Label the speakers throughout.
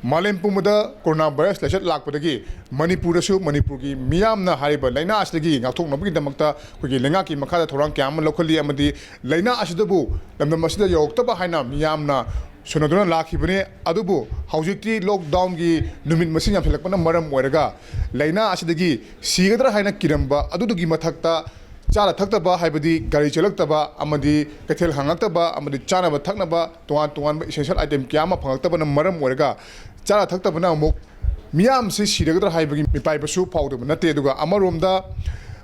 Speaker 1: Malam Pumada, coronavirus, Lashat Lakpataki, Manipurasu, Manipurgi, Miamna Hariba, Lena Ashlegi, Natok Nabi the Makta, Kuki Lengaki, Makata, Toran Kam, locally Amadi, Lena Ashdabu, Lamda Yoktaba Haina, Miamna, Sonaduna Laki Bene, Adubu, Haujiti, lockdown gi, Numin Masina Pelapana Maram Weraga, Lena Ashdegi, Sigadra Haina Kiramba, Adugi Matakta. Chara Taktaba, Hibadi, Gari Chalactaba, Amadi, Katel Hangataba, Amadi Chana Taknaba, Tuan, essential item Kiama, Pangtaba, and Maram Werga, Chara Taktabana Mok, Miam says she regular Hibagi, Pipa soup powder, Nateduga, Amarumda,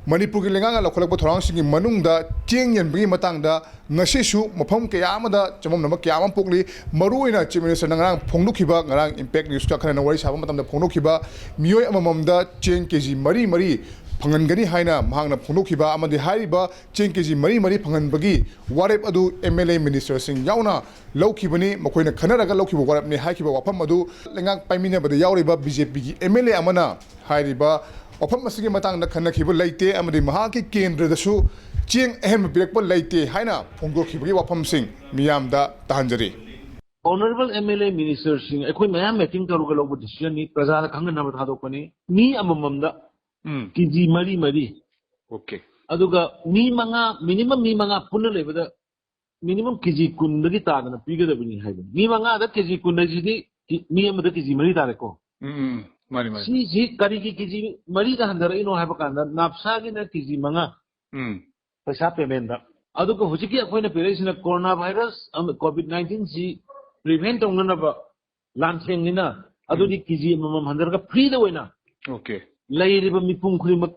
Speaker 1: Manipuri Langa, Lokalabo Transi, Manunda, Ting and Bimatanga, Nashishu, Mopom Kayamada, Jamam Kiaman Pugli, Maruina, Chiminis and Pondukiba, Narang, Impact, you struck and away, Savam, the Pondukiba, Mio Amamda, Chen Kiji, Marie. Pangangani Haina, Mahana Punukiba, Amadi Hariba, Chinkizi Marie Pangambagi, Warep Adu, MLA Minister Sing Yauna, Lokibani, Makoina Kanaraga Loki, Warapni Hakiba, Wapamadu, Langak Pamina, but the Yauriba, BJP, MLA Amana, Hariba, Wapamasiki Matang, the Kanakiba Late, Amadi Mahaki, Kendra the Su, Ching Hem Birkba Late, Haina, Pungokibi, Wapam Sing, Miamda, Tanjari.
Speaker 2: Honorable MLA Minister Sing, Equi Mam making Tarugalo decision, Praza Kangan Hadopani, me amamda. Kiji Mari.
Speaker 3: Okay.
Speaker 2: Aduga mi manga minimum mi manga punna lebada minimum kiji kundagi tagna piga da bini haiba. Mi manga da kiji kundagi mi amada kiji mari tareko.
Speaker 3: Mari.
Speaker 2: Si kari ki kiji mari da handara ino haiba kanda napsagi na kiji manga. Paisa payment da. Aduga hujiki akoina peresina coronavirus COVID-19 si prevent ongna ba lanseng nina adudi kiji mamam handara ka free da wena.
Speaker 3: Okay.
Speaker 2: Layriba mipung khurimak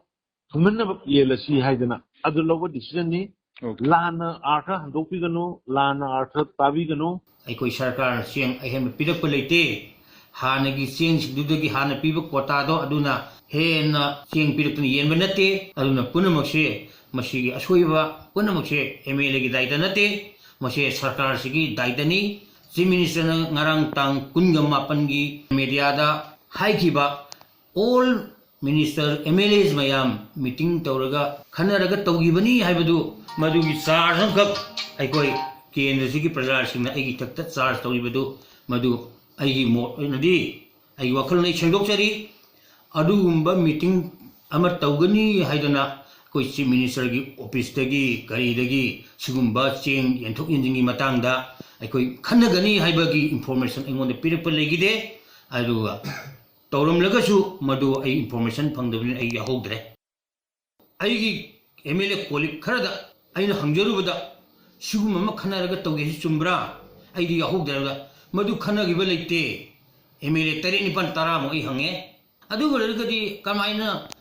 Speaker 2: thumanna yelasi haidana adu logo decision ni lana artha handopi gano lana artha tabi gano
Speaker 4: aikoi sarkar siang ahem pidak pelete hanagi siang sidudagi hana piba kota do aduna hena siang pidak tun yen banate aduna punamakse masigi asoiba punamakse MLA gi daida nate mase sarkar sigi daida ni chief minister ngarang tang kungam mapan gi media da haikiba all Minister MLAs mayam meeting tauraga khanaraga tawgibani haibadu madugi charge hankak aikoi kendra sigi prajar singna aigi takta charge tawibadu madu aigi mo nadi ai wakal nei sengdok chari adugumba meeting ama tawgani haidana koi chief minister gi office tagi kari dagi sigumba cheng yenthok yinjingi matangda aikoi khanagani haibagi information engonde pirapal legide aduga Taurum Lagasu, Madu, I information from the Yahodre. I MLA Kolip Karada, I know Hamjaruda, Shuguma Kanaraga Togi Sumbra, I do Yahodra, Madu Kana Givelite, MLA Terini Pantaramo, Ihange. I do Ragadi Kamaina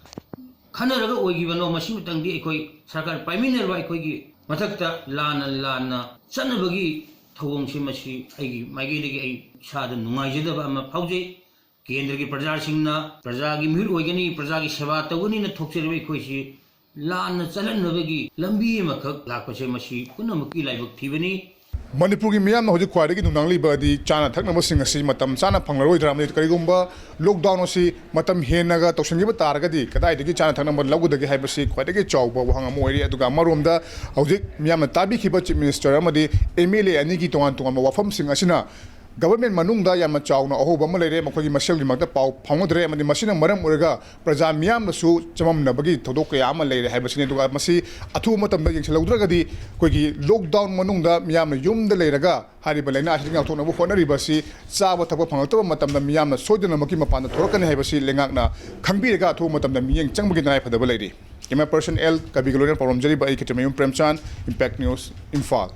Speaker 4: Kanaraga, or given no machine tangi, Sakar Pamina, Waikogi, Matakta, Lana, Sanabagi, Tawong Shimashi, I Magigi, Shadan, Majida, Pauji. केंद्र की प्रजा सिंहना प्रजा की मिल होगनी प्रजा की सेवा तगनी न थोक्सेरबे कोइसी लान चलन नबगी लंबी मखक लाखसे मसी पुनमकी लाइबक थिबनी
Speaker 1: Manipuri Miam Hoji Quadi Nangli Badi, Chana Taknamasingasi Matam Sana Pangaroi Dramit Karigumba, lockdown osi, Matam Henaga, Toshangiba Targadi, Kadai the Chana Tanam Lagu the Hibasi, Quadi Chow, Hangamori to Gamarumda, Hoji Miam Tabi Kiba Chief Minister Amadi, Emile Aniki to Antoma Wafam Singasina. Government Manungda Yamachaw, no Hobamalere, Makogi Mashel Magda Pau, Pamodre, and the machine and Maram Urga, Praza Miam Su, Chamam Nabagi, Todoka Amale, Habasin to Masi, Atu Matam Ladragadi, Quigi, lockdown Manunda, Miam, Yum the Leraga, Haribalena, Ashing out on a Ribasi, Sawa Tapapanto, Matam the Miam, Sojan Makima Pan, Torkan Habasi, Lengana, Kambiraga to Matam the Miang Changmagina for the lady. In my person L. Kabigularian from Jeriba Ekatamium Premchan, Impact News, Infal.